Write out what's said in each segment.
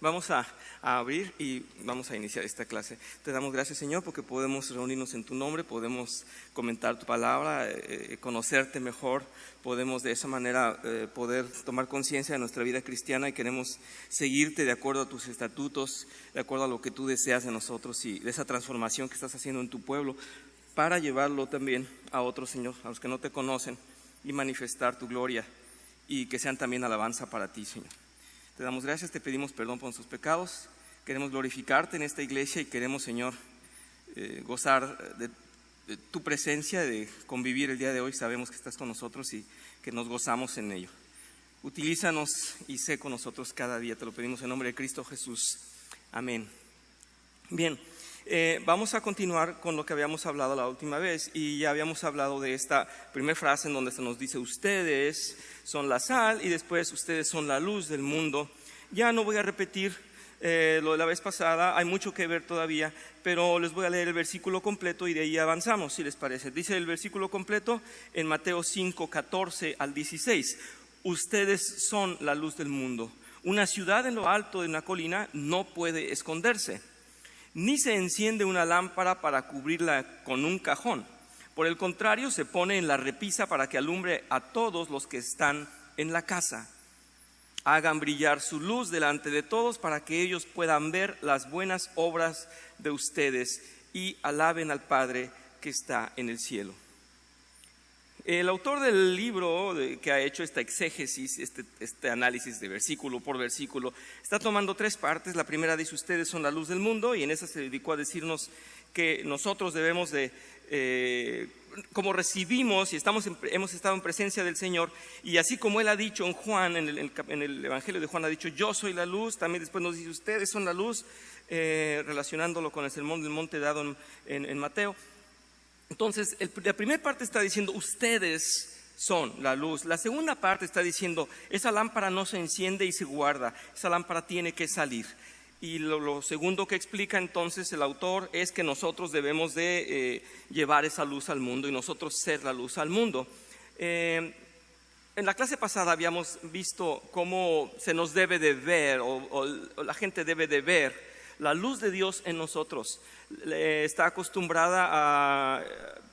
Vamos a abrir y vamos a iniciar esta clase. Te damos gracias, Señor, porque podemos reunirnos en tu nombre, podemos comentar tu palabra, conocerte mejor, podemos de esa manera poder tomar conciencia de nuestra vida cristiana y queremos seguirte de acuerdo a tus estatutos, de acuerdo a lo que tú deseas de nosotros y de esa transformación que estás haciendo en tu pueblo para llevarlo también a otros, Señor, a los que no te conocen y manifestar tu gloria y que sean también alabanza para ti, Señor. Te damos gracias, te pedimos perdón por nuestros pecados, queremos glorificarte en esta iglesia y queremos, Señor, gozar de tu presencia, de convivir el día de hoy. Sabemos que estás con nosotros y que nos gozamos en ello. Utilízanos y sé con nosotros cada día, te lo pedimos en nombre de Cristo Jesús. Amén. Bien, vamos a continuar con lo que habíamos hablado la última vez y ya habíamos hablado de esta primera frase en donde se nos dice ustedes son la sal y después ustedes son la luz del mundo. Ya no voy a repetir lo de la vez pasada, hay mucho que ver todavía, pero les voy a leer el versículo completo y de ahí avanzamos, si les parece. Dice el versículo completo en Mateo 5, 14 al 16. Ustedes son la luz del mundo. Una ciudad en lo alto de una colina no puede esconderse, ni se enciende una lámpara para cubrirla con un cajón. Por el contrario, se pone en la repisa para que alumbre a todos los que están en la casa. Hagan brillar su luz delante de todos para que ellos puedan ver las buenas obras de ustedes y alaben al Padre que está en el cielo. El autor del libro que ha hecho esta exégesis, este análisis de versículo por versículo, está tomando tres partes. La primera dice, ustedes son la luz del mundo, y en esa se dedicó a decirnos que nosotros debemos de, como recibimos y hemos estado en presencia del Señor, y así como Él ha dicho en Juan, en el Evangelio de Juan ha dicho, yo soy la luz, también después nos dice, ustedes son la luz, relacionándolo con el sermón del monte dado en Mateo. Entonces, la primera parte está diciendo, ustedes son la luz. La segunda parte está diciendo, esa lámpara no se enciende y se guarda, esa lámpara tiene que salir. Y lo segundo que explica entonces el autor es que nosotros debemos de llevar esa luz al mundo y nosotros ser la luz al mundo. En la clase pasada habíamos visto cómo se nos debe de ver o la gente debe de ver la luz de Dios en nosotros. Está acostumbrada a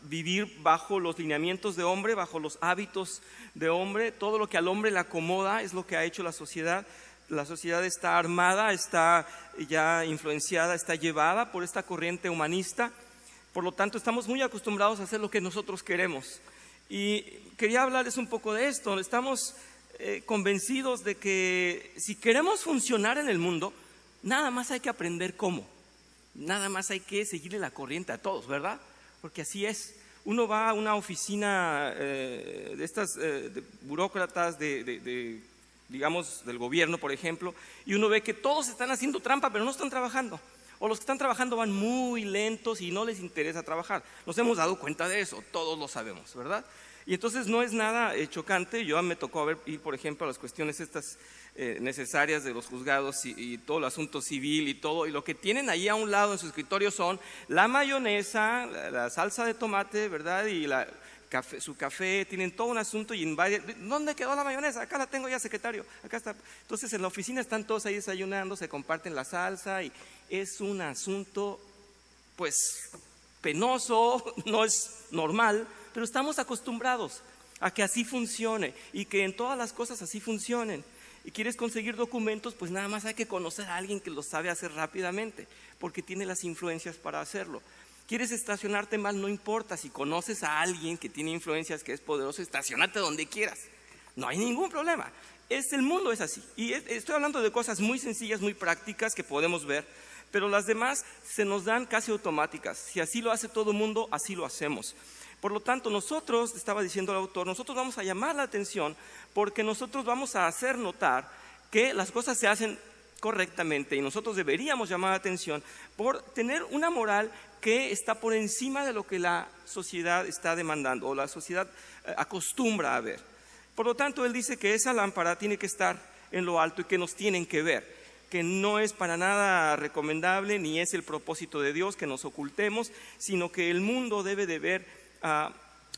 vivir bajo los lineamientos de hombre, bajo los hábitos de hombre. Todo lo que al hombre le acomoda es lo que ha hecho la sociedad. La sociedad está armada, está ya influenciada, está llevada por esta corriente humanista. Por lo tanto, estamos muy acostumbrados a hacer lo que nosotros queremos. Y quería hablarles un poco de esto. Estamos convencidos de que si queremos funcionar en el mundo, nada más hay que aprender cómo. Nada más hay que seguirle la corriente a todos, ¿verdad? Porque así es. Uno va a una oficina de estas de burócratas digamos, del gobierno, por ejemplo, y uno ve que todos están haciendo trampa, pero no están trabajando. O los que están trabajando van muy lentos y no les interesa trabajar. Nos hemos dado cuenta de eso, todos lo sabemos, ¿verdad? Y entonces no es nada chocante. Yo me tocó ir, por ejemplo, a las cuestiones estas necesarias de los juzgados y todo el asunto civil y todo, y lo que tienen ahí a un lado en su escritorio son la mayonesa, la salsa de tomate, ¿verdad? Y su café, tienen todo un asunto y ¿dónde quedó la mayonesa? Acá la tengo ya, secretario, acá está. Entonces en la oficina están todos ahí desayunando, se comparten la salsa y es un asunto pues penoso, no es normal, pero estamos acostumbrados a que así funcione y que en todas las cosas así funcionen. Y quieres conseguir documentos, pues nada más hay que conocer a alguien que lo sabe hacer rápidamente, porque tiene las influencias para hacerlo. Quieres estacionarte mal, no importa, si conoces a alguien que tiene influencias, que es poderoso, estacionate donde quieras, no hay ningún problema. El mundo es así, y estoy hablando de cosas muy sencillas, muy prácticas que podemos ver, pero las demás se nos dan casi automáticas. Si así lo hace todo el mundo, así lo hacemos. Por lo tanto, nosotros, estaba diciendo el autor, nosotros vamos a llamar la atención porque nosotros vamos a hacer notar que las cosas se hacen correctamente y nosotros deberíamos llamar la atención por tener una moral que está por encima de lo que la sociedad está demandando o la sociedad acostumbra a ver. Por lo tanto, él dice que esa lámpara tiene que estar en lo alto y que nos tienen que ver, que no es para nada recomendable ni es el propósito de Dios que nos ocultemos, sino que el mundo debe de ver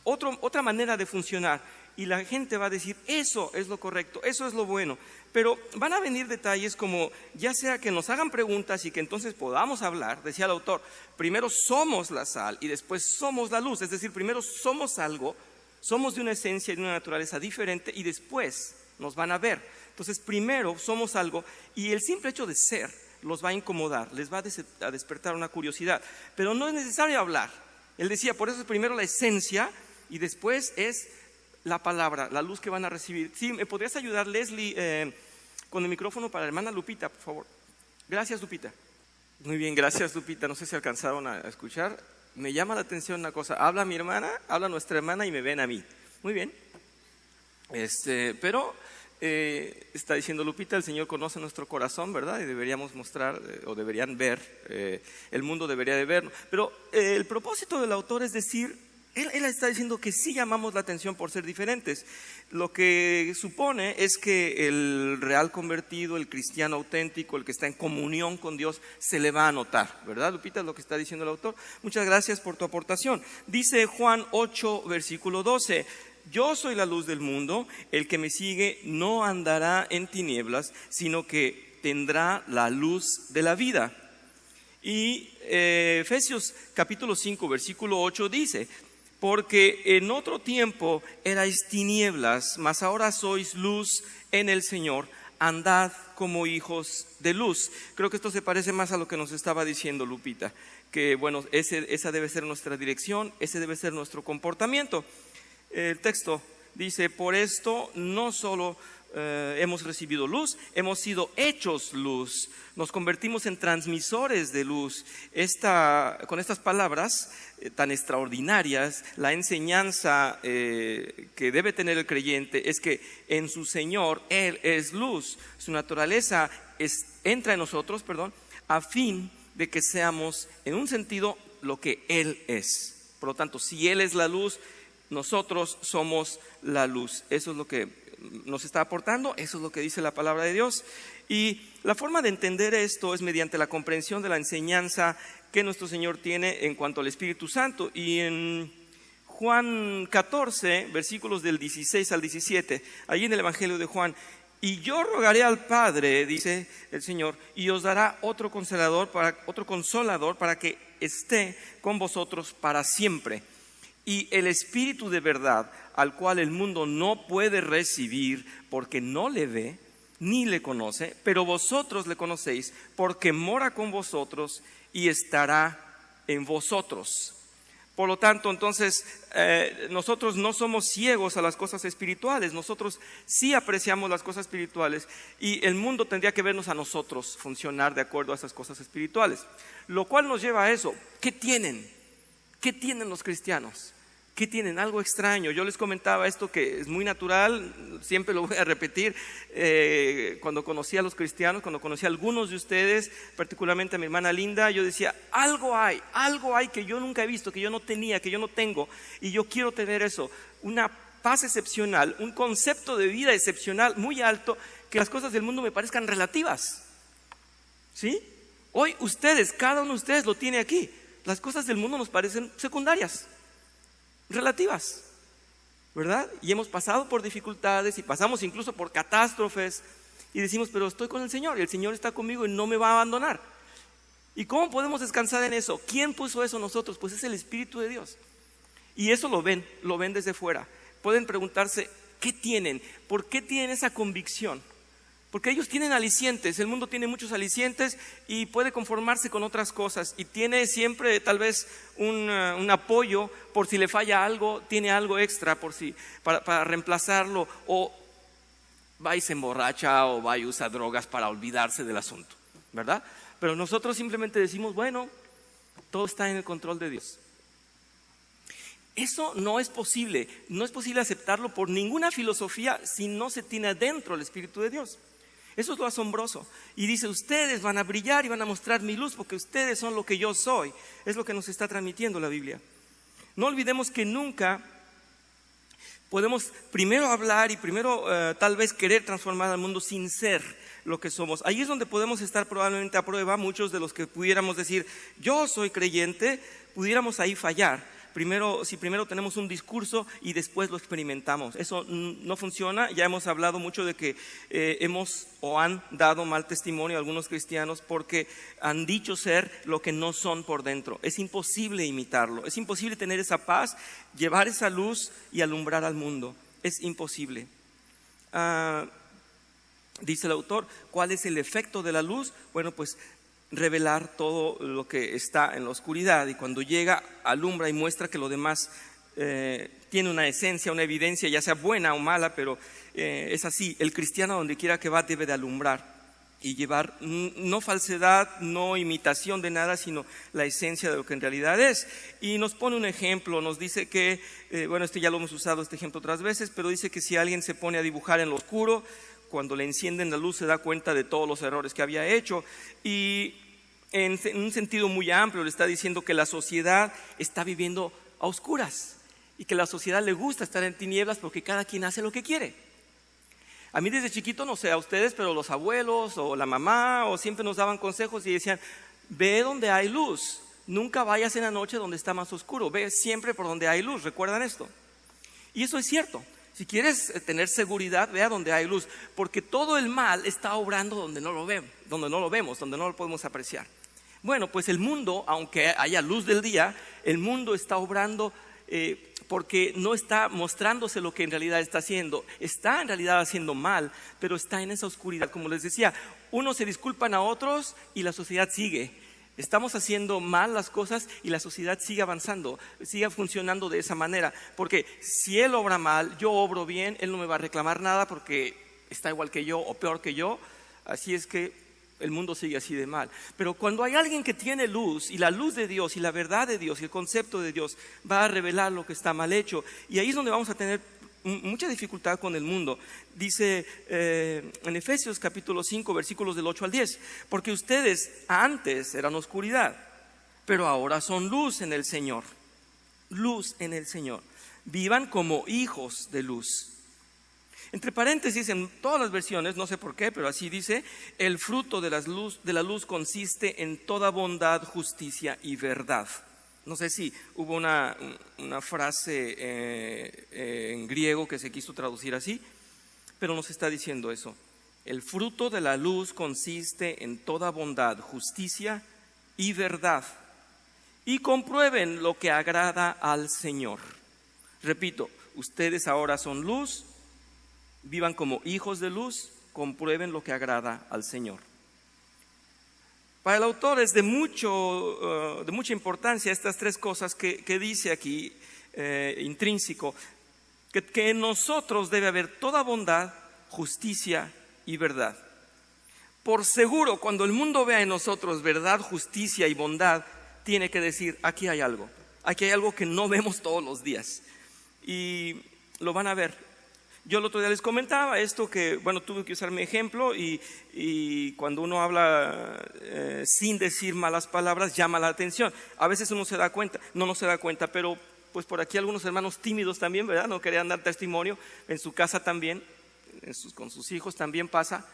otra manera de funcionar y la gente va a decir, eso es lo correcto, eso es lo bueno. Pero van a venir detalles como, ya sea que nos hagan preguntas y que entonces podamos hablar. Decía el autor, primero somos la sal y después somos la luz. Es decir, primero somos algo, somos de una esencia y de una naturaleza diferente y después nos van a ver. Entonces primero somos algo y el simple hecho de ser los va a incomodar, les va a despertar una curiosidad. Pero no es necesario hablar. Él decía, por eso es primero la esencia y después es la palabra, la luz que van a recibir. Sí, ¿me podrías ayudar, Leslie, con el micrófono para la hermana Lupita, por favor? Gracias, Lupita. Muy bien, gracias, Lupita. No sé si alcanzaron a escuchar. Me llama la atención una cosa. Habla mi hermana, habla nuestra hermana y me ven a mí. Muy bien. Pero está diciendo Lupita, el Señor conoce nuestro corazón, ¿verdad? Y deberíamos mostrar, o deberían ver, el mundo debería de vernos. Pero el propósito del autor es decir, él está diciendo que sí llamamos la atención por ser diferentes. Lo que supone es que el real convertido, el cristiano auténtico, el que está en comunión con Dios, se le va a notar, ¿verdad, Lupita? Es lo que está diciendo el autor. Muchas gracias por tu aportación. Dice Juan 8, versículo 12, yo soy la luz del mundo, el que me sigue no andará en tinieblas, sino que tendrá la luz de la vida. Y Efesios capítulo 5, versículo 8 dice, porque en otro tiempo erais tinieblas, mas ahora sois luz en el Señor, andad como hijos de luz. Creo que esto se parece más a lo que nos estaba diciendo Lupita, que bueno, esa debe ser nuestra dirección, ese debe ser nuestro comportamiento. El texto dice, por esto no solo hemos recibido luz, hemos sido hechos luz, nos convertimos en transmisores de luz. Con estas palabras tan extraordinarias, la enseñanza que debe tener el creyente es que en su Señor Él es luz, su naturaleza entra en nosotros, a fin de que seamos en un sentido lo que Él es. Por lo tanto, si Él es la luz, nosotros somos la luz. Eso es lo que nos está aportando, eso es lo que dice la palabra de Dios. Y la forma de entender esto es mediante la comprensión de la enseñanza que nuestro Señor tiene en cuanto al Espíritu Santo. Y en Juan 14, versículos del 16 al 17, allí en el Evangelio de Juan, y yo rogaré al Padre, dice el Señor, y os dará otro consolador para que esté con vosotros para siempre. Y el Espíritu de verdad, al cual el mundo no puede recibir porque no le ve ni le conoce, pero vosotros le conocéis porque mora con vosotros y estará en vosotros. Por lo tanto, entonces, nosotros no somos ciegos a las cosas espirituales, nosotros sí apreciamos las cosas espirituales y el mundo tendría que vernos a nosotros funcionar de acuerdo a esas cosas espirituales. Lo cual nos lleva a eso. ¿Qué tienen? ¿Qué tienen los cristianos? ¿Qué tienen? Algo extraño. Yo les comentaba esto que es muy natural, siempre lo voy a repetir. Cuando conocí a los cristianos, cuando conocí a algunos de ustedes, particularmente a mi hermana Linda, yo decía, algo hay que yo nunca he visto, que yo no tenía, que yo no tengo, y yo quiero tener eso, una paz excepcional, un concepto de vida excepcional, muy alto, que las cosas del mundo me parezcan relativas. ¿Sí? Hoy ustedes, cada uno de ustedes lo tiene aquí. Las cosas del mundo nos parecen secundarias, relativas, ¿verdad? Y hemos pasado por dificultades y pasamos incluso por catástrofes y decimos, pero estoy con el Señor y el Señor está conmigo y no me va a abandonar. ¿Y cómo podemos descansar en eso? ¿Quién puso eso en nosotros? Pues es el Espíritu de Dios. Y eso lo ven desde fuera. Pueden preguntarse, ¿qué tienen? ¿Por qué tienen esa convicción? Porque ellos tienen alicientes, el mundo tiene muchos alicientes y puede conformarse con otras cosas y tiene siempre tal vez un apoyo por si le falla algo, tiene algo extra para reemplazarlo, o va y se emborracha o va y usa drogas para olvidarse del asunto, ¿verdad? Pero nosotros simplemente decimos, bueno, todo está en el control de Dios. Eso no es posible aceptarlo por ninguna filosofía si no se tiene adentro el Espíritu de Dios. Eso es lo asombroso. Y dice, ustedes van a brillar y van a mostrar mi luz porque ustedes son lo que yo soy. Es lo que nos está transmitiendo la Biblia. No olvidemos que nunca podemos primero hablar y primero tal vez querer transformar al mundo sin ser lo que somos. Ahí es donde podemos estar probablemente a prueba. Muchos de los que pudiéramos decir, yo soy creyente, pudiéramos ahí fallar. Si primero tenemos un discurso y después lo experimentamos. Eso no funciona. Ya hemos hablado mucho de que han dado mal testimonio a algunos cristianos porque han dicho ser lo que no son por dentro. Es imposible imitarlo, es imposible tener esa paz, llevar esa luz y alumbrar al mundo. Es imposible. Dice el autor, ¿cuál es el efecto de la luz? Bueno, pues revelar todo lo que está en la oscuridad, y cuando llega, alumbra y muestra que lo demás tiene una esencia, una evidencia, ya sea buena o mala, pero es así. El cristiano, donde quiera que va, debe de alumbrar y llevar no falsedad, no imitación de nada, sino la esencia de lo que en realidad es. Y nos pone un ejemplo, nos dice que, este ya lo hemos usado, este ejemplo otras veces, pero dice que si alguien se pone a dibujar en lo oscuro, cuando le encienden la luz se da cuenta de todos los errores que había hecho. Y en un sentido muy amplio le está diciendo que la sociedad está viviendo a oscuras y que a la sociedad le gusta estar en tinieblas porque cada quien hace lo que quiere. A mí desde chiquito, no sé a ustedes, pero los abuelos o la mamá siempre nos daban consejos y decían, ve donde hay luz, nunca vayas en la noche donde está más oscuro, ve siempre por donde hay luz. ¿Recuerdan esto? Y eso es cierto. Si quieres tener seguridad, ve a donde hay luz, porque todo el mal está obrando donde no lo vemos, donde no lo podemos apreciar. Bueno, pues el mundo, aunque haya luz del día, el mundo está obrando porque no está mostrándose lo que en realidad está haciendo. Está en realidad haciendo mal, pero está en esa oscuridad. Como les decía, unos se disculpan a otros y la sociedad sigue. Estamos haciendo mal las cosas y la sociedad sigue avanzando, sigue funcionando de esa manera. Porque si él obra mal, yo obro bien, él no me va a reclamar nada porque está igual que yo o peor que yo. Así es que el mundo sigue así de mal. Pero cuando hay alguien que tiene luz, y la luz de Dios y la verdad de Dios y el concepto de Dios va a revelar lo que está mal hecho, y ahí es donde vamos a tener mucha dificultad con el mundo. Dice en Efesios capítulo 5 versículos del 8 al 10, porque ustedes antes eran oscuridad, pero ahora son luz en el Señor. Luz en el Señor. Vivan como hijos de luz. Entre paréntesis, en todas las versiones, no sé por qué, pero así dice, el fruto de la luz consiste en toda bondad, justicia y verdad. No sé si hubo una frase en griego que se quiso traducir así, pero nos está diciendo eso. El fruto de la luz consiste en toda bondad, justicia y verdad. Y comprueben lo que agrada al Señor. Repito, ustedes ahora son luz, vivan como hijos de luz, comprueben lo que agrada al Señor. Para el autor es de mucha importancia estas tres cosas que dice aquí, intrínseco, que en nosotros debe haber toda bondad, justicia y verdad. Por seguro, cuando el mundo vea en nosotros verdad, justicia y bondad, tiene que decir, aquí hay algo que no vemos todos los días, y lo van a ver. Yo el otro día les comentaba esto que, tuve que usar mi ejemplo y cuando uno habla sin decir malas palabras llama la atención. A veces uno se da cuenta, no se da cuenta, pero pues por aquí algunos hermanos tímidos también, ¿verdad? No querían dar testimonio. En su casa también, con sus hijos también pasa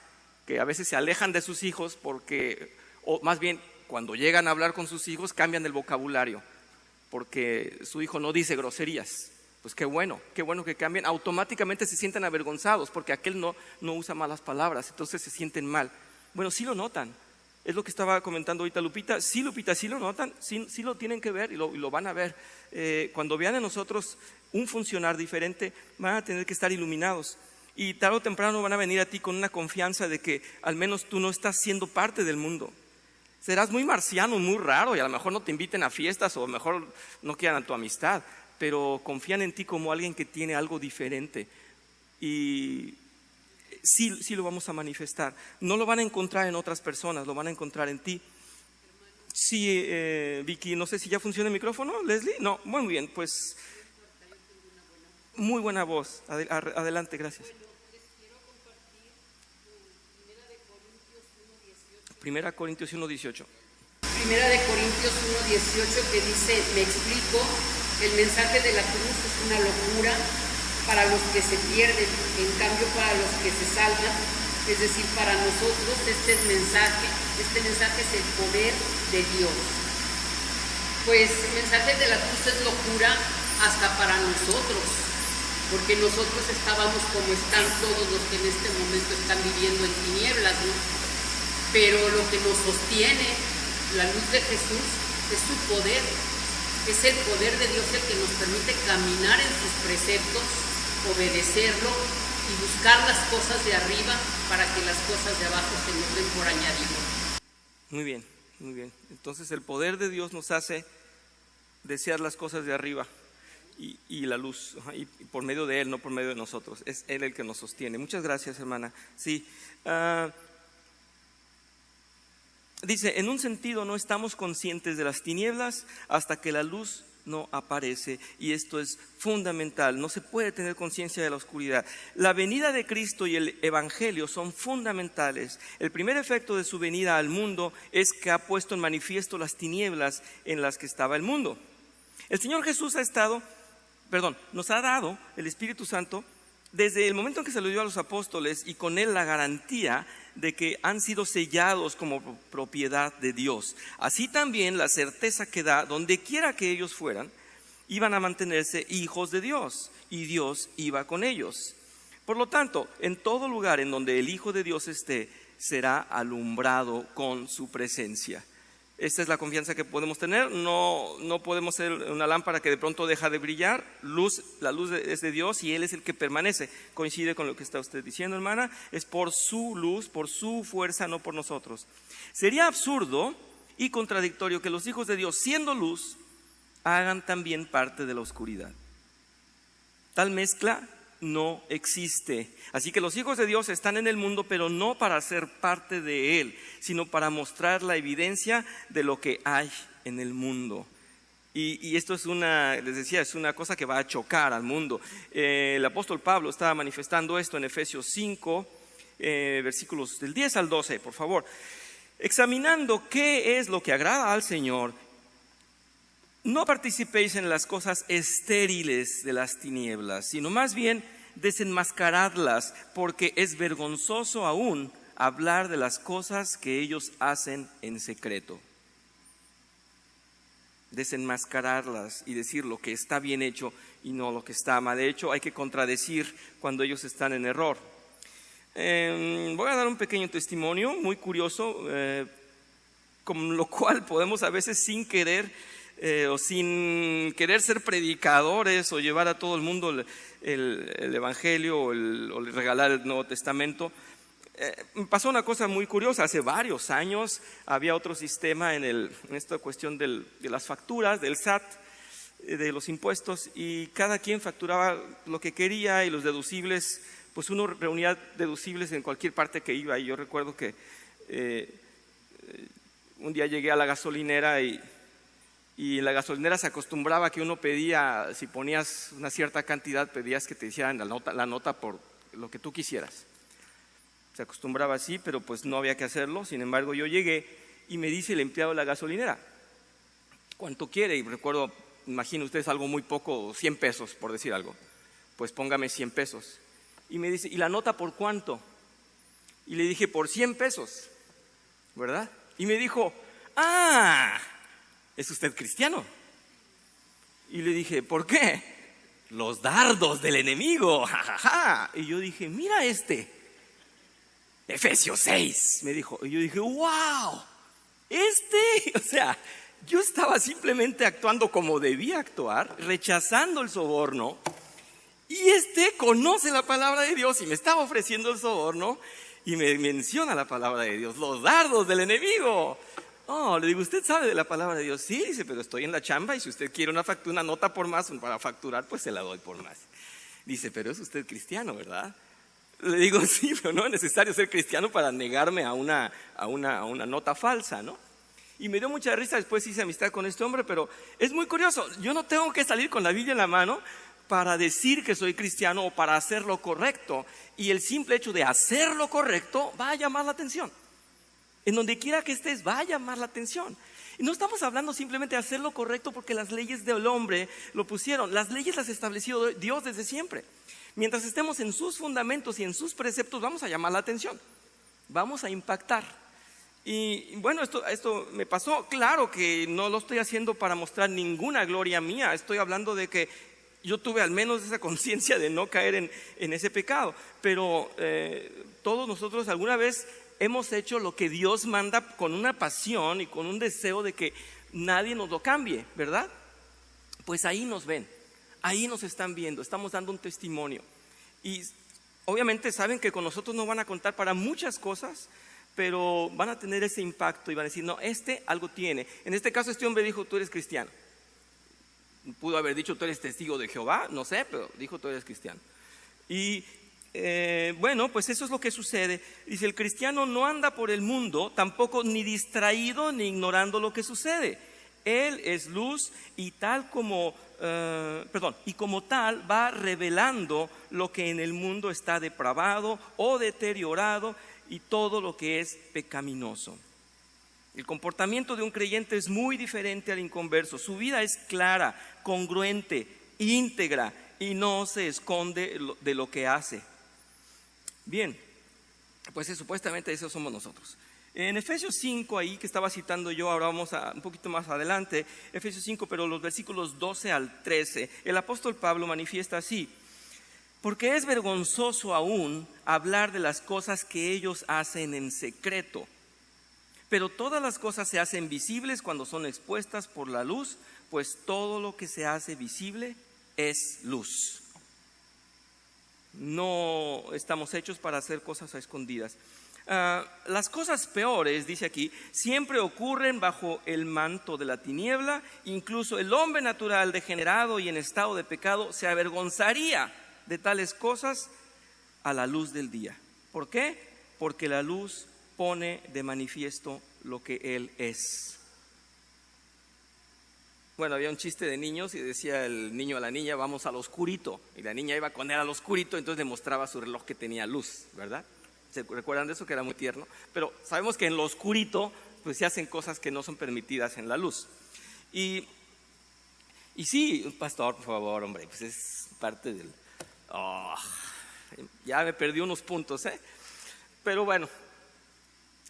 que a veces se alejan de sus hijos porque, o más bien cuando llegan a hablar con sus hijos cambian el vocabulario porque su hijo no dice groserías. Pues qué bueno que cambien. Automáticamente se sienten avergonzados porque aquel no usa malas palabras, entonces se sienten mal. Bueno, sí lo notan. Es lo que estaba comentando ahorita Lupita. Sí, Lupita, sí lo notan, sí lo tienen que ver y lo van a ver. Cuando vean en nosotros un funcionar diferente, van a tener que estar iluminados. Y tarde o temprano van a venir a ti con una confianza de que al menos tú no estás siendo parte del mundo. Serás muy marciano, muy raro, y a lo mejor no te inviten a fiestas o a lo mejor no quieran tu amistad, pero confían en ti como alguien que tiene algo diferente. Y sí lo vamos a manifestar. No lo van a encontrar en otras personas, lo van a encontrar en ti. Sí, Vicky, no sé si ya funciona el micrófono, Leslie. No, muy bien, pues muy buena voz. Adelante, gracias. Primera Corintios 1:18. Primera de Corintios 1:18 que dice, me explico, el mensaje de la cruz es una locura para los que se pierden, en cambio para los que se salvan, es decir, para nosotros este mensaje es el poder de Dios. Pues el mensaje de la cruz es locura hasta para nosotros, porque nosotros estábamos como están todos los que en este momento están viviendo en tinieblas, ¿no? Pero lo que nos sostiene, la luz de Jesús, es su poder, es el poder de Dios el que nos permite caminar en sus preceptos, obedecerlo y buscar las cosas de arriba para que las cosas de abajo se nos den por añadidura. Muy bien, muy bien. Entonces el poder de Dios nos hace desear las cosas de arriba y la luz, y por medio de Él, no por medio de nosotros. Es Él el que nos sostiene. Muchas gracias, hermana. Sí. Dice, en un sentido no estamos conscientes de las tinieblas hasta que la luz no aparece, y esto es fundamental. No se puede tener conciencia de la oscuridad. La venida de Cristo y el Evangelio son fundamentales. El primer efecto de su venida al mundo es que ha puesto en manifiesto las tinieblas en las que estaba el mundo. El Señor Jesús nos ha dado el Espíritu Santo desde el momento en que se lo dio a los apóstoles, y con él la garantía de que han sido sellados como propiedad de Dios. Así también la certeza que da, donde quiera que ellos fueran, iban a mantenerse hijos de Dios, y Dios iba con ellos. Por lo tanto, en todo lugar en donde el Hijo de Dios esté, será alumbrado con su presencia. Esta es la confianza que podemos tener. No podemos ser una lámpara que de pronto deja de brillar. La luz es de Dios y Él es el que permanece. Coincide con lo que está usted diciendo, hermana. Es por su luz, por su fuerza, no por nosotros. Sería absurdo y contradictorio que los hijos de Dios, siendo luz, hagan también parte de la oscuridad. Tal mezcla no existe. Así que los hijos de Dios están en el mundo, pero no para ser parte de él, sino para mostrar la evidencia de lo que hay en el mundo. Y esto es les decía, es una cosa que va a chocar al mundo. El apóstol Pablo estaba manifestando esto en Efesios 5, versículos del 10 al 12, por favor. Examinando qué es lo que agrada al Señor, no participéis en las cosas estériles de las tinieblas, sino más bien desenmascaradlas, porque es vergonzoso aún hablar de las cosas que ellos hacen en secreto. Desenmascararlas y decir lo que está bien hecho y no lo que está mal hecho. Hay que contradecir cuando ellos están en error. Voy a dar un pequeño testimonio muy curioso, con lo cual podemos a veces sin querer o sin querer ser predicadores o llevar a todo el mundo el Evangelio o regalar el Nuevo Testamento. Pasó una cosa muy curiosa. Hace varios años había otro sistema en esta cuestión de las facturas, del SAT, de los impuestos, y cada quien facturaba lo que quería, y los deducibles, pues uno reunía deducibles en cualquier parte que iba. Y yo recuerdo que un día llegué a la gasolinera y en la gasolinera se acostumbraba que uno pedía, si ponías una cierta cantidad, pedías que te hicieran la nota por lo que tú quisieras. Se acostumbraba así, pero pues no había que hacerlo. Sin embargo, yo llegué y me dice el empleado de la gasolinera, ¿cuánto quiere? Y recuerdo, imaginen ustedes algo muy poco, 100 pesos, por decir algo. Pues póngame 100 pesos. Y me dice, ¿y la nota por cuánto? Y le dije, por 100 pesos, ¿verdad? Y me dijo, ¿es usted cristiano? Y le dije, ¿por qué? Los dardos del enemigo, jajaja. Y yo dije, mira Efesios 6, me dijo. Y yo dije, wow, o sea, yo estaba simplemente actuando como debía actuar, rechazando el soborno, y conoce la palabra de Dios y me estaba ofreciendo el soborno y me menciona la palabra de Dios, los dardos del enemigo. Le digo, ¿usted sabe de la palabra de Dios? Sí, dice, pero estoy en la chamba y si usted quiere una nota por más para facturar, pues se la doy por más. Dice, pero es usted cristiano, ¿verdad? Le digo, sí, pero no es necesario ser cristiano para negarme a una nota falsa, ¿no? Y me dio mucha risa. Después hice amistad con este hombre, pero es muy curioso. Yo no tengo que salir con la Biblia en la mano para decir que soy cristiano o para hacer lo correcto. Y el simple hecho de hacer lo correcto va a llamar la atención. En donde quiera que estés va a llamar la atención. Y no estamos hablando simplemente de hacer lo correcto porque las leyes del hombre lo pusieron. Las leyes las estableció Dios desde siempre. Mientras estemos en sus fundamentos y en sus preceptos, vamos a llamar la atención, vamos a impactar. Y bueno, esto me pasó. Claro que no lo estoy haciendo para mostrar ninguna gloria mía. Estoy hablando de que yo tuve al menos esa conciencia de no caer en ese pecado. Pero todos nosotros alguna vez hemos hecho lo que Dios manda con una pasión y con un deseo de que nadie nos lo cambie, ¿verdad? Pues ahí nos ven, ahí nos están viendo, estamos dando un testimonio. Y obviamente saben que con nosotros no van a contar para muchas cosas, pero van a tener ese impacto y van a decir, no, algo tiene. En este caso este hombre dijo, tú eres cristiano. Pudo haber dicho, tú eres testigo de Jehová, no sé, pero dijo, tú eres cristiano. Y bueno, pues eso es lo que sucede. Dice, el cristiano no anda por el mundo, tampoco ni distraído ni ignorando lo que sucede. Él es luz y como tal va revelando lo que en el mundo está depravado o deteriorado y todo lo que es pecaminoso. El comportamiento de un creyente es muy diferente al inconverso. Su vida es clara, congruente, íntegra y no se esconde de lo que hace. Bien, pues supuestamente esos somos nosotros. En Efesios 5, ahí que estaba citando yo, ahora vamos un poquito más adelante, Efesios 5, pero los versículos 12 al 13, el apóstol Pablo manifiesta así: porque es vergonzoso aún hablar de las cosas que ellos hacen en secreto, pero todas las cosas se hacen visibles cuando son expuestas por la luz, pues todo lo que se hace visible es luz. No estamos hechos para hacer cosas a escondidas. Las cosas peores, dice aquí, siempre ocurren bajo el manto de la tiniebla. Incluso el hombre natural, degenerado y en estado de pecado, se avergonzaría de tales cosas a la luz del día. ¿Por qué? Porque la luz pone de manifiesto lo que Él es. Bueno, había un chiste de niños y decía el niño a la niña, vamos al oscurito. Y la niña iba con él al oscurito, entonces le mostraba su reloj que tenía luz, ¿verdad? ¿Se recuerdan de eso? Que era muy tierno. Pero sabemos que en lo oscurito pues se hacen cosas que no son permitidas en la luz. Y sí, pastor, por favor, hombre, pues es parte del... ya me perdí unos puntos, ¿eh? Pero bueno,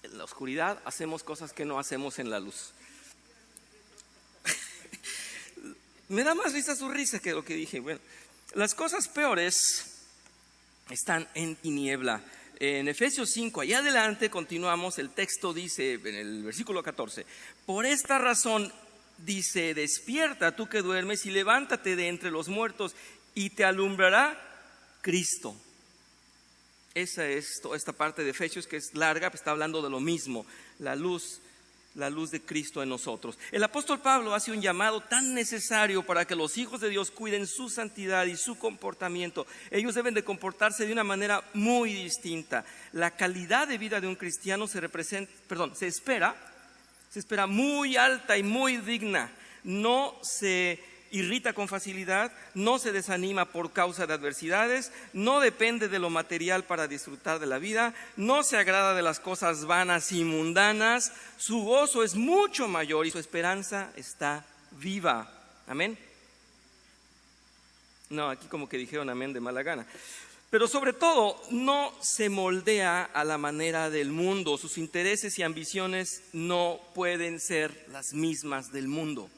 en la oscuridad hacemos cosas que no hacemos en la luz. Me da más risa su risa que lo que dije. Bueno, las cosas peores están en tiniebla. En Efesios 5, allá adelante continuamos, el texto dice en el versículo 14: por esta razón dice, despierta tú que duermes y levántate de entre los muertos y te alumbrará Cristo. Esa es toda esta parte de Efesios que es larga, pero está hablando de lo mismo, la luz de Cristo en nosotros. El apóstol Pablo hace un llamado tan necesario para que los hijos de Dios cuiden su santidad y su comportamiento. Ellos deben de comportarse de una manera muy distinta. La calidad de vida de un cristiano se espera muy alta y muy digna. No se irrita con facilidad, no se desanima por causa de adversidades, no depende de lo material para disfrutar de la vida, no se agrada de las cosas vanas y mundanas, su gozo es mucho mayor y su esperanza está viva. Amén. No, aquí como que dijeron amén de mala gana. Pero sobre todo, no se moldea a la manera del mundo. Sus intereses y ambiciones no pueden ser las mismas del mundo.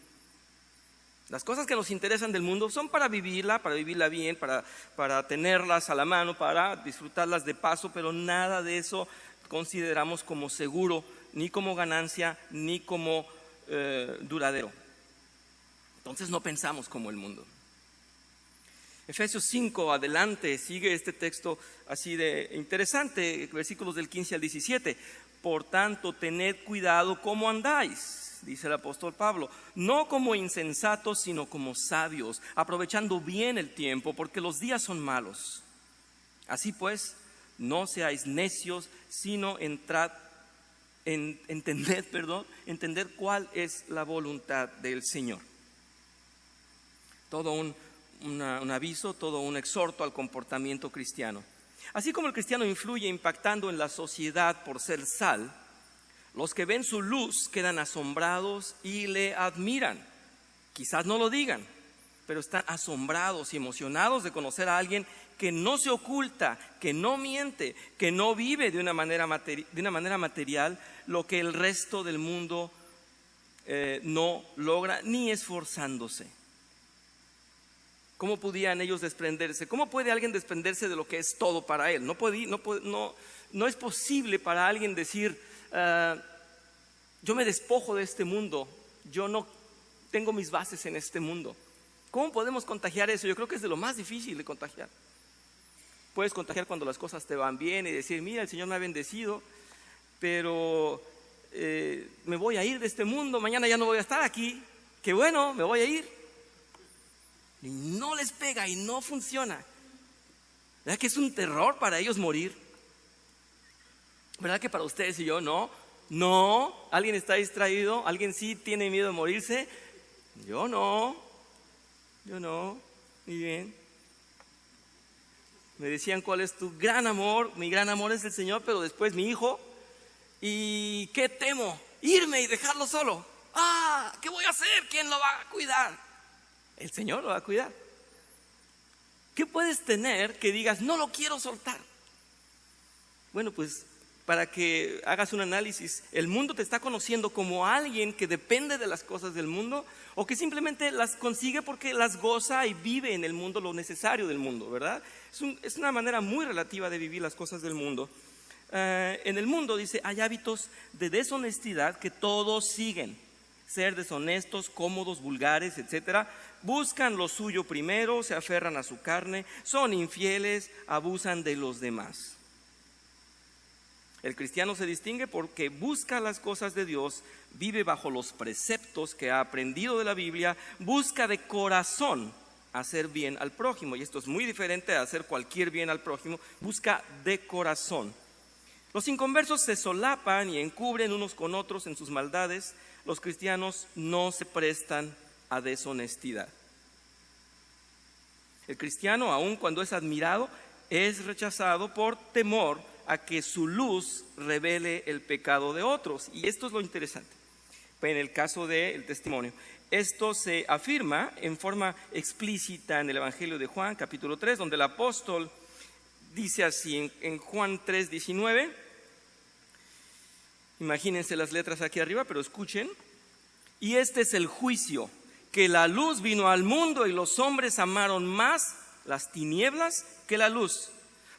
Las cosas que nos interesan del mundo son para vivirla bien, para tenerlas a la mano, para disfrutarlas de paso, pero nada de eso consideramos como seguro, ni como ganancia, ni como duradero. Entonces no pensamos como el mundo. Efesios 5, adelante, sigue este texto así de interesante, versículos del 15 al 17. Por tanto, tened cuidado cómo andáis, dice el apóstol Pablo, no como insensatos, sino como sabios, aprovechando bien el tiempo, porque los días son malos. Así pues, no seáis necios, sino entender cuál es la voluntad del Señor. Todo un aviso, todo un exhorto al comportamiento cristiano. Así como el cristiano influye impactando en la sociedad por ser sal, los que ven su luz quedan asombrados y le admiran. Quizás no lo digan, pero están asombrados y emocionados de conocer a alguien que no se oculta, que no miente, que no vive de una manera material lo que el resto del mundo no logra ni esforzándose. ¿Cómo podían ellos desprenderse? ¿Cómo puede alguien desprenderse de lo que es todo para él? No es posible para alguien decir, yo me despojo de este mundo, yo no tengo mis bases en este mundo. ¿Cómo podemos contagiar eso? Yo creo que es de lo más difícil de contagiar. Puedes contagiar cuando las cosas te van bien y decir, mira, el Señor me ha bendecido, pero me voy a ir de este mundo, mañana ya no voy a estar aquí, qué bueno, me voy a ir. Y no les pega y no funciona. ¿Verdad que es un terror para ellos morir? ¿Verdad que para ustedes y yo no? No, ¿alguien está distraído? ¿Alguien sí tiene miedo de morirse? Yo no, muy bien. Me decían, ¿cuál es tu gran amor? Mi gran amor es el Señor, pero después mi hijo. ¿Y qué temo? Irme y dejarlo solo. ¿Qué voy a hacer? ¿Quién lo va a cuidar? El Señor lo va a cuidar. ¿Qué puedes tener que digas, no lo quiero soltar? Bueno, pues para que hagas un análisis, ¿el mundo te está conociendo como alguien que depende de las cosas del mundo o que simplemente las consigue porque las goza y vive en el mundo lo necesario del mundo, verdad? Es una manera muy relativa de vivir las cosas del mundo. En el mundo, dice, hay hábitos de deshonestidad que todos siguen. Ser deshonestos, cómodos, vulgares, etcétera. Buscan lo suyo primero, se aferran a su carne, son infieles, abusan de los demás. El cristiano se distingue porque busca las cosas de Dios, vive bajo los preceptos que ha aprendido de la Biblia, busca de corazón hacer bien al prójimo. Y esto es muy diferente de hacer cualquier bien al prójimo, busca de corazón. Los inconversos se solapan y encubren unos con otros en sus maldades. Los cristianos no se prestan a deshonestidad. El cristiano, aun cuando es admirado, es rechazado por temor a que su luz revele el pecado de otros. Y esto es lo interesante. En el caso del testimonio, esto se afirma en forma explícita en el Evangelio de Juan, capítulo 3, donde el apóstol dice así en Juan 3:19. Imagínense las letras aquí arriba, pero escuchen. Y este es el juicio, que la luz vino al mundo y los hombres amaron más las tinieblas que la luz,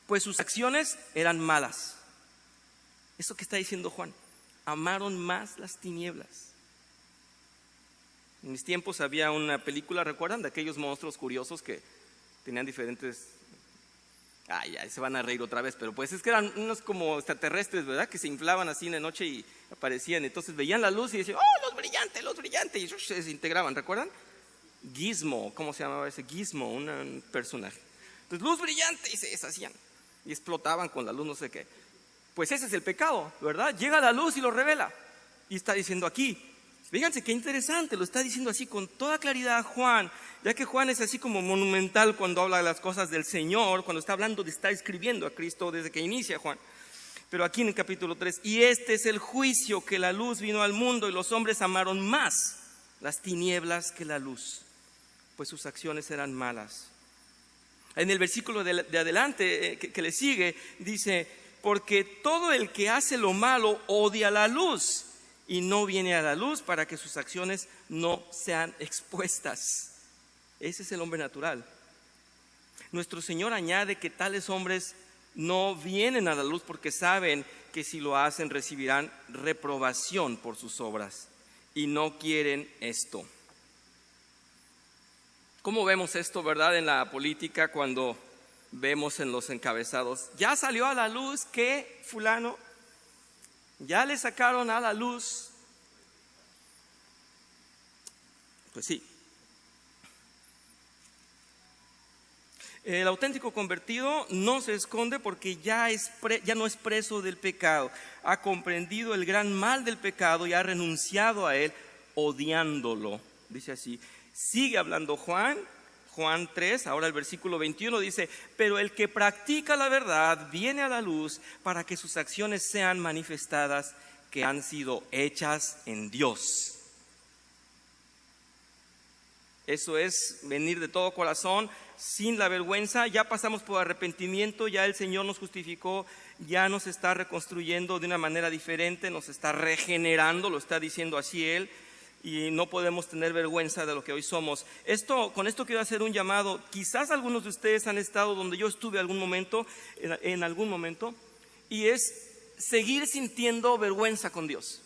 pues sus acciones eran malas. Eso que está diciendo Juan, amaron más las tinieblas. En mis tiempos había una película, ¿recuerdan? De aquellos monstruos curiosos que tenían diferentes... ya se van a reír otra vez, pero pues es que eran unos como extraterrestres, ¿verdad? Que se inflaban así en la noche y aparecían, entonces veían la luz y decían, ¡oh, los brillantes! Y se desintegraban, ¿recuerdan? Gizmo, ¿cómo se llamaba ese? Gizmo, un personaje. Entonces, luz brillante, y se deshacían y explotaban con la luz, no sé qué. Pues ese es el pecado, ¿verdad? Llega la luz y lo revela. Y está diciendo aquí, fíjense qué interesante, lo está diciendo así con toda claridad Juan, ya que Juan es así como monumental cuando habla de las cosas del Señor, cuando está hablando de estar escribiendo a Cristo desde que inicia Juan. Pero aquí en el capítulo 3, y este es el juicio, que la luz vino al mundo y los hombres amaron más las tinieblas que la luz, pues sus acciones eran malas. En el versículo de adelante que le sigue, dice, porque todo el que hace lo malo odia la luz y no viene a la luz para que sus acciones no sean expuestas. Ese es el hombre natural. Nuestro Señor añade que tales hombres no vienen a la luz porque saben que si lo hacen recibirán reprobación por sus obras y no quieren esto. ¿Cómo vemos esto, verdad, en la política cuando vemos en los encabezados? Ya salió a la luz que fulano, ya le sacaron a la luz. Pues sí. El auténtico convertido no se esconde porque ya no es preso del pecado. Ha comprendido el gran mal del pecado y ha renunciado a él odiándolo. Dice así. Sigue hablando Juan 3, ahora el versículo 21 dice, pero el que practica la verdad viene a la luz para que sus acciones sean manifestadas que han sido hechas en Dios. Eso es venir de todo corazón, sin la vergüenza. Ya pasamos por arrepentimiento, ya el Señor nos justificó, ya nos está reconstruyendo de una manera diferente, nos está regenerando, lo está diciendo así Él, y no podemos tener vergüenza de lo que hoy somos. Con esto quiero hacer un llamado. Quizás algunos de ustedes han estado donde yo estuve en algún momento, y es seguir sintiendo vergüenza con Dios.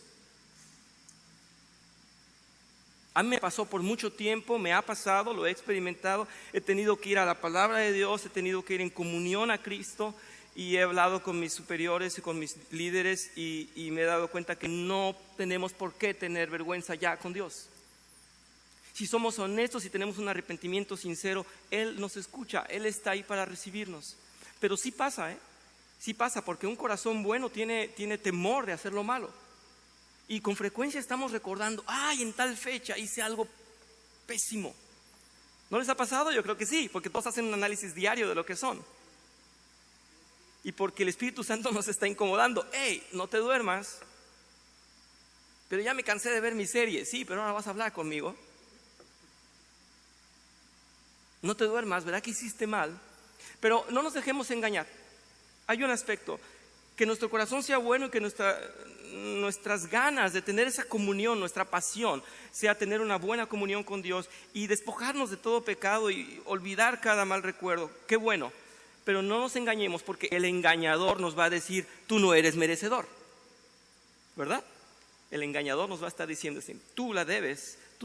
A mí me pasó por mucho tiempo, me ha pasado, lo he experimentado. He tenido que ir a la palabra de Dios, he tenido que ir en comunión a Cristo, y he hablado con mis superiores y con mis líderes, y me he dado cuenta que no tenemos por qué tener vergüenza ya con Dios. Si somos honestos y tenemos un arrepentimiento sincero, Él nos escucha, Él está ahí para recibirnos. Pero sí pasa, sí pasa, porque un corazón bueno tiene temor de hacer lo malo. Y con frecuencia estamos recordando, en tal fecha hice algo pésimo. ¿No les ha pasado? Yo creo que sí, porque todos hacen un análisis diario de lo que son. Y porque el Espíritu Santo nos está incomodando. No te duermas. Pero ya me cansé de ver mi serie. Sí, pero ahora vas a hablar conmigo. No te duermas, ¿verdad que hiciste mal? Pero no nos dejemos engañar. Hay un aspecto, que nuestro corazón sea bueno y que nuestras ganas de tener esa comunión, nuestra pasión, sea tener una buena comunión con Dios y despojarnos de todo pecado y olvidar cada mal recuerdo. Qué bueno. Pero no nos engañemos, porque el engañador nos va a decir, tú no eres merecedor, ¿verdad? El engañador nos va a estar diciendo así, tú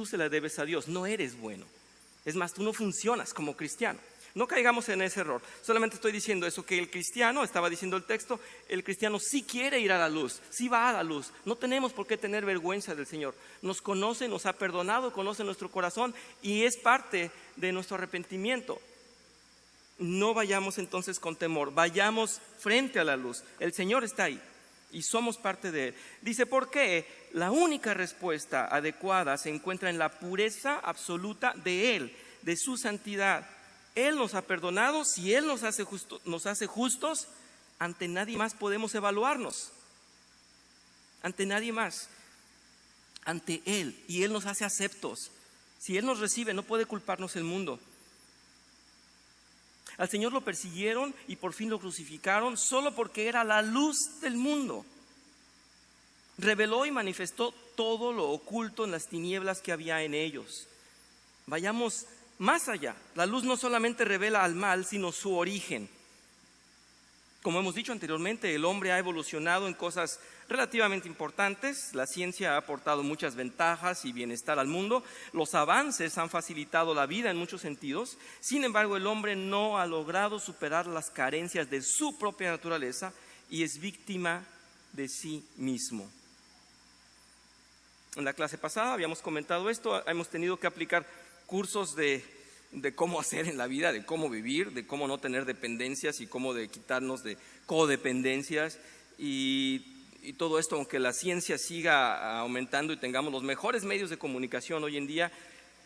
se la debes a Dios, no eres bueno. Es más, tú no funcionas como cristiano. No caigamos en ese error. Solamente estoy diciendo eso, que el cristiano, estaba diciendo el texto, el cristiano sí quiere ir a la luz, sí va a la luz. No tenemos por qué tener vergüenza del Señor. Nos conoce, nos ha perdonado, conoce nuestro corazón y es parte de nuestro arrepentimiento. No vayamos entonces con temor, vayamos frente a la luz. El Señor está ahí y somos parte de Él. Dice, ¿por qué? La única respuesta adecuada se encuentra en la pureza absoluta de Él, de su santidad. Él nos ha perdonado. Si Él nos hace justos, ante nadie más podemos evaluarnos. Ante nadie más. Ante Él. Y Él nos hace aceptos. Si Él nos recibe, no puede culparnos el mundo. Al Señor lo persiguieron y por fin lo crucificaron solo porque era la luz del mundo. Reveló y manifestó todo lo oculto en las tinieblas que había en ellos. Vayamos más allá. La luz no solamente revela al mal, sino su origen. Como hemos dicho anteriormente, el hombre ha evolucionado en cosas relativamente importantes. La ciencia ha aportado muchas ventajas y bienestar al mundo. Los avances han facilitado la vida en muchos sentidos. Sin embargo, el hombre no ha logrado superar las carencias de su propia naturaleza y es víctima de sí mismo. En la clase pasada habíamos comentado esto. Hemos tenido que aplicar cursos de cómo hacer en la vida, de cómo vivir, de cómo no tener dependencias y cómo de quitarnos de codependencias y todo esto, aunque la ciencia siga aumentando y tengamos los mejores medios de comunicación hoy en día,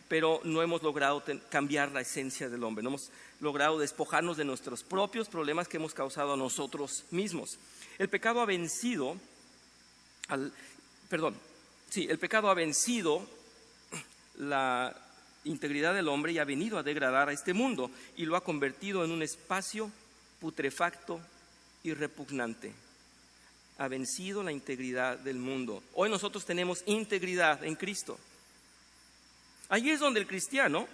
pero no hemos logrado cambiar la esencia del hombre, no hemos logrado despojarnos de nuestros propios problemas que hemos causado a nosotros mismos. El pecado ha vencido la integridad del hombre y ha venido a degradar a este mundo y lo ha convertido en un espacio putrefacto y repugnante. Ha vencido la integridad del mundo. Hoy nosotros tenemos integridad en Cristo. Allí es donde el cristiano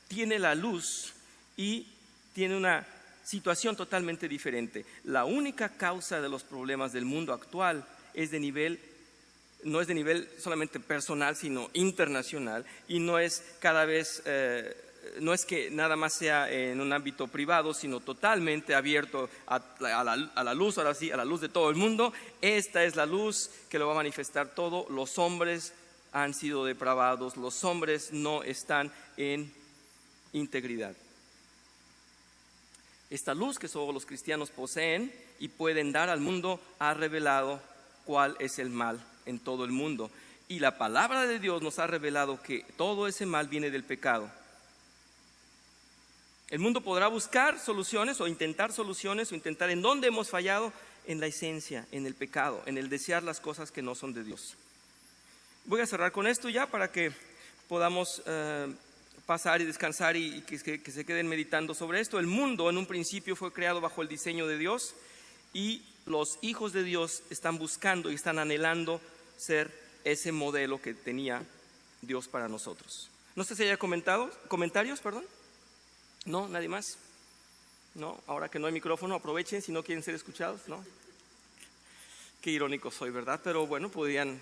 tiene la luz y tiene una situación totalmente diferente. La única causa de los problemas del mundo actual no es de nivel solamente personal, sino internacional, y no es que nada más sea en un ámbito privado, sino totalmente abierto a la luz, ahora sí, a la luz de todo el mundo. Esta es la luz que lo va a manifestar todo. Los hombres han sido depravados, los hombres no están en integridad. Esta luz que solo los cristianos poseen y pueden dar al mundo ha revelado cuál es el mal en todo el mundo. Y la palabra de Dios nos ha revelado que todo ese mal viene del pecado. El mundo podrá buscar soluciones o intentar en dónde hemos fallado, en la esencia, en el pecado, en el desear las cosas que no son de Dios. Voy a cerrar con esto ya para que podamos pasar y descansar y que se queden meditando sobre esto. El mundo en un principio fue creado bajo el diseño de Dios y los hijos de Dios están buscando y están anhelando ser ese modelo que tenía Dios para nosotros. No sé si haya comentarios, perdón. ¿No? ¿Nadie más? ¿No? Ahora que no hay micrófono, aprovechen si no quieren ser escuchados, ¿no? Qué irónico soy, ¿verdad? Pero bueno, podrían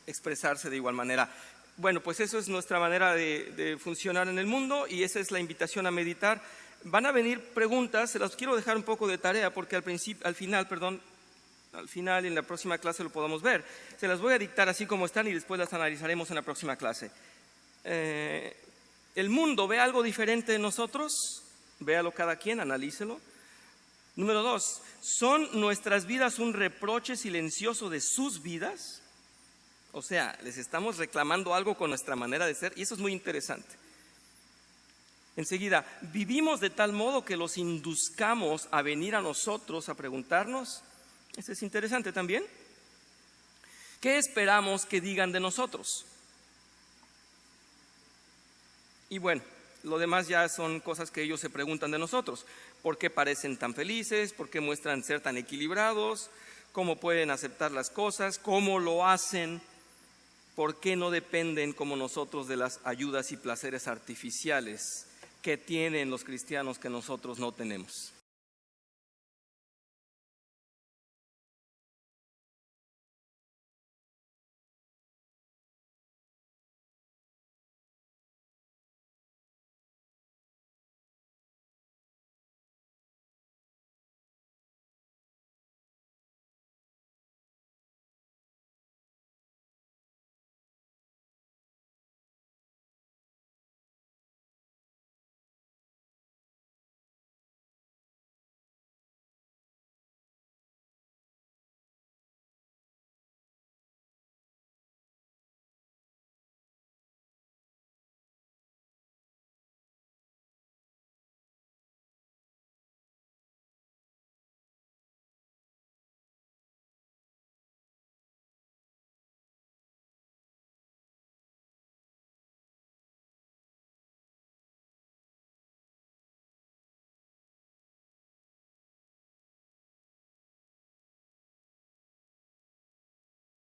expresarse de igual manera. Bueno, pues eso es nuestra manera de funcionar en el mundo y esa es la invitación a meditar. Van a venir preguntas, se las quiero dejar un poco de tarea porque al final en la próxima clase lo podamos ver. Se las voy a dictar así como están y después las analizaremos en la próxima clase. ¿El mundo ve algo diferente de nosotros? Véalo cada quien, analícelo. Número 2, ¿son nuestras vidas un reproche silencioso de sus vidas? O sea, les estamos reclamando algo con nuestra manera de ser y eso es muy interesante. Enseguida, ¿vivimos de tal modo que los induzcamos a venir a nosotros a preguntarnos? Eso es interesante también. ¿Qué esperamos que digan de nosotros? Y bueno, lo demás ya son cosas que ellos se preguntan de nosotros. ¿Por qué parecen tan felices? ¿Por qué muestran ser tan equilibrados? ¿Cómo pueden aceptar las cosas? ¿Cómo lo hacen? ¿Por qué no dependen como nosotros de las ayudas y placeres artificiales que tienen los cristianos que nosotros no tenemos?